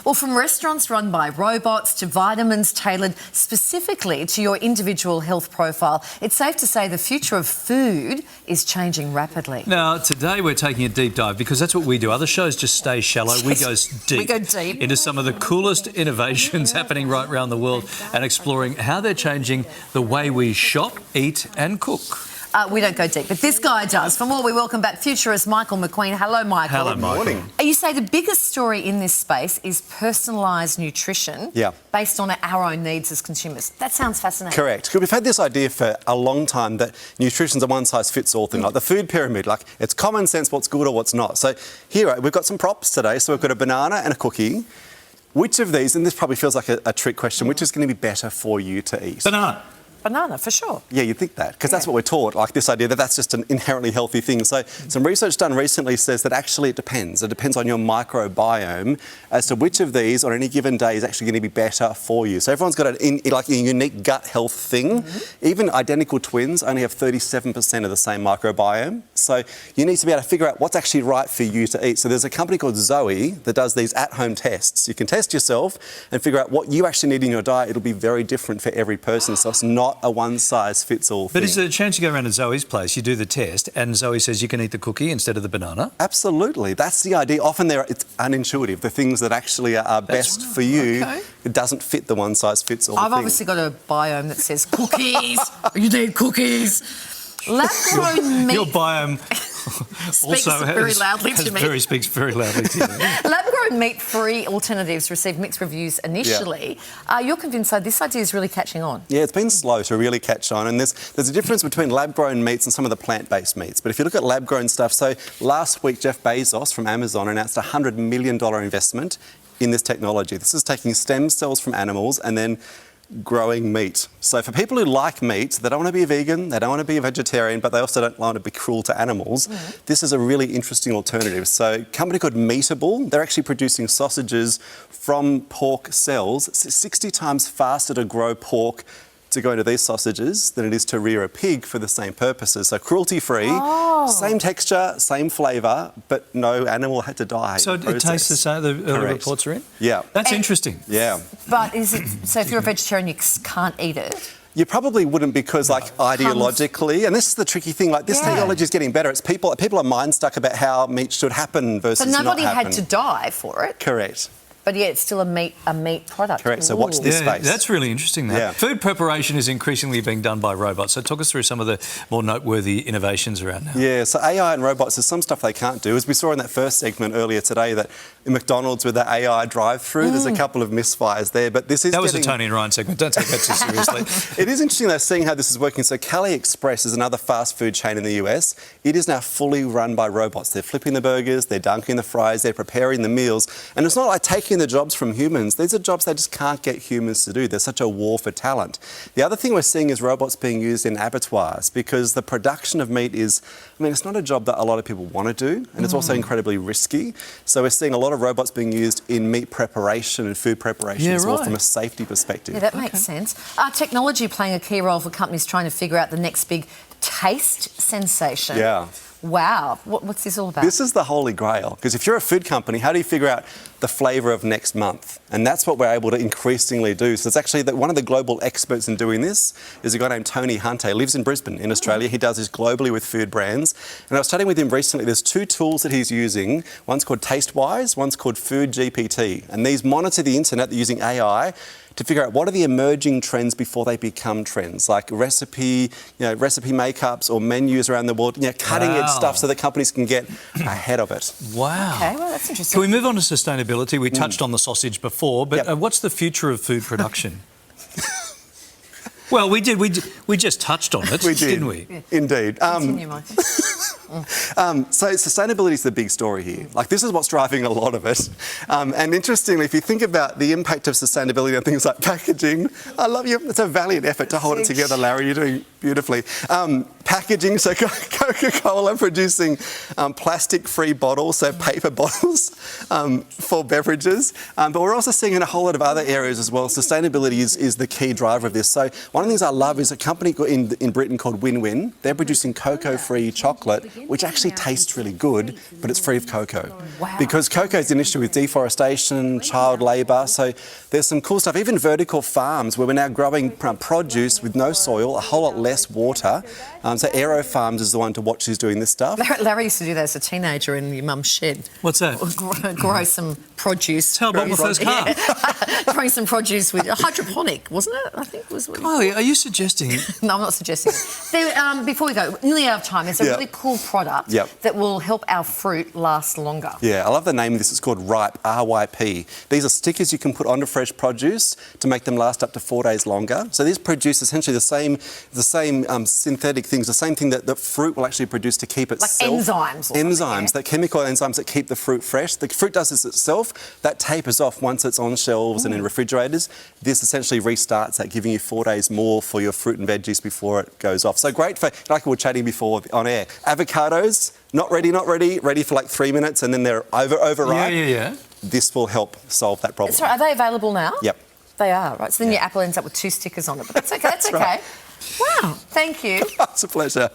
Well, from restaurants run by robots to vitamins tailored specifically to your individual health profile, it's safe to say the future of food is changing rapidly. Now, today we're taking a deep dive because that's what we do. Other shows just stay shallow. We go deep. We go deep into some of the coolest innovations happening right around the world and exploring how they're changing the way we shop, eat and cook. We don't go deep, but this guy does. For more, we welcome back futurist Michael McQueen. Hello, Michael. Hello, Michael. Morning. You say the biggest story in this space is personalised nutrition based on our own needs as consumers. That sounds fascinating. Correct. We've had this idea for a long time that nutrition's a one-size-fits-all thing, like the food pyramid. Like, it's common sense what's good or what's not. So here, we've got some props today. So we've got a banana and a cookie. Which of these, and this probably feels like a trick question, which is going to be better for you to eat? Banana. Banana, for sure. Yeah, you'd think that, because that's what we're taught, like this idea that that's just an inherently healthy thing. So some research done recently says that actually it depends. It depends on your microbiome as to which of these on any given day is actually going to be better for you. So everyone's got a unique gut health thing. Even identical twins only have 37% of the same microbiome. So you need to be able to figure out what's actually right for you to eat. So there's a company called Zoe that does these at-home tests. You can test yourself and figure out what you actually need in your diet. It'll be very different for every person. So it's not a one-size-fits-all thing. But is there a chance you go around to Zoe's place, you do the test, and Zoe says you can eat the cookie instead of the banana? Absolutely. That's the idea. Often it's unintuitive. The things that actually are best for you, it doesn't fit the one-size-fits-all thing. I've obviously got a biome that says cookies. You need cookies. Lab-grown meat. Your biome speaks very loudly to me. Speaks very loudly to you. Lab-grown meat-free alternatives received mixed reviews initially. You're convinced that this idea is really catching on? Yeah, it's been slow to really catch on, and there's a difference between lab-grown meats and some of the plant-based meats. But if you look at lab-grown stuff, so last week Jeff Bezos from Amazon announced a $100 million investment in this technology. This is taking stem cells from animals and then growing meat. So for people who like meat, they don't want to be a vegan, they don't want to be a vegetarian, but they also don't want to be cruel to animals. This is a really interesting alternative. So a company called Meatable, they're actually producing sausages from pork cells. It's 60 times faster to grow pork to go into these sausages than it is to rear a pig for the same purposes. So cruelty-free, same texture, same flavour, but no animal had to die. So it tastes the same, the early reports are in? Yeah. That's interesting. Yeah. But is it, so if you're a vegetarian, you can't eat it? You probably wouldn't because, ideologically, and this is the tricky thing, this technology is getting better. It's people are mind-stuck about how meat should happen versus not happen. So nobody had to die for it? Correct. But yeah, it's still a meat product. Correct. So watch this space. That's really interesting. Food preparation is increasingly being done by robots. So talk us through some of the more noteworthy innovations around now. Yeah. So AI and robots, there's some stuff they can't do. As we saw in that first segment earlier today, that in McDonald's with the AI drive-through, there's a couple of misfires there. But this is that was a Tony and Ryan segment. Don't take that too seriously. It is interesting though seeing how this is working. So Cali Express is another fast food chain in the US. It is now fully run by robots. They're flipping the burgers, they're dunking the fries, they're preparing the meals, and it's not like taking the jobs from humans. These are jobs they just can't get humans to do. There's such a war for talent. The other thing we're seeing is robots being used in abattoirs because the production of meat is, it's not a job that a lot of people want to do, and it's also incredibly risky. So we're seeing a lot of robots being used in meat preparation and food preparation as well from a safety perspective. Yeah, that makes sense. Technology playing a key role for companies trying to figure out the next big taste sensation. Yeah. Wow. What's this all about? This is the holy grail, because if you're a food company, how do you figure out the flavour of next month? And that's what we're able to increasingly do. So it's actually that one of the global experts in doing this is a guy named Tony Hunter. He lives in Brisbane in Australia. He does this globally with food brands. And I was chatting with him recently. There's two tools that he's using. One's called TasteWise, one's called Food GPT. And these monitor the internet. They're using AI to figure out what are the emerging trends before they become trends, like recipe makeups or menus around the world, cutting edge stuff so that companies can get ahead of it. Wow. Okay, well, that's interesting. Can we move on to sustainability? We touched on the sausage before, but what's the future of food production? Well, we did. We just touched on it, didn't we? Yeah. Indeed. Continue, Michael. So sustainability is the big story here. This is what's driving a lot of it. And interestingly, if you think about the impact of sustainability on things like packaging, I love you. It's a valiant effort to hold it together, Larry. You're doing beautifully. Packaging, so Coca-Cola producing plastic-free bottles, so paper bottles for beverages. But we're also seeing in a whole lot of other areas as well. Sustainability is the key driver of this. So one of the things I love is a company in Britain called Win-Win. They're producing cocoa-free chocolate, which actually tastes really good, but it's free of cocoa. Wow. Because cocoa is an issue with deforestation, child labour. So there's some cool stuff. Even vertical farms where we're now growing produce with no soil, a whole lot less water. So Aero Farms is the one to watch who's doing this stuff. Larry used to do that as a teenager in your mum's shed. What's that? Grow some produce. Tell Bob the first car. Yeah. Growing some produce with hydroponic, wasn't it? I think was what Kylie, are you suggesting... No, I'm not suggesting it. Before we go, nearly out of time, there's a really cool product that will help our fruit last longer. Yeah, I love the name of this. It's called Ripe, R-Y-P. These are stickers you can put onto fresh produce to make them last up to 4 days longer. So these produce essentially the same synthetic things, the same thing that the fruit will actually produce to keep itself. Like enzymes. Enzymes, that chemical enzymes that keep the fruit fresh. The fruit does this itself. That tapers off once it's on shelves and in refrigerators. This essentially restarts that, giving you 4 days more for your fruit and veggies before it goes off. So great for, like we were chatting before on air, avocados, not ready for like 3 minutes and then they're overripe. Yeah. This will help solve that problem. Sorry, are they available now? Yep. They are, right? So then your apple ends up with 2 stickers on it, but that's okay. That's okay. Right. Wow, thank you. It's a pleasure.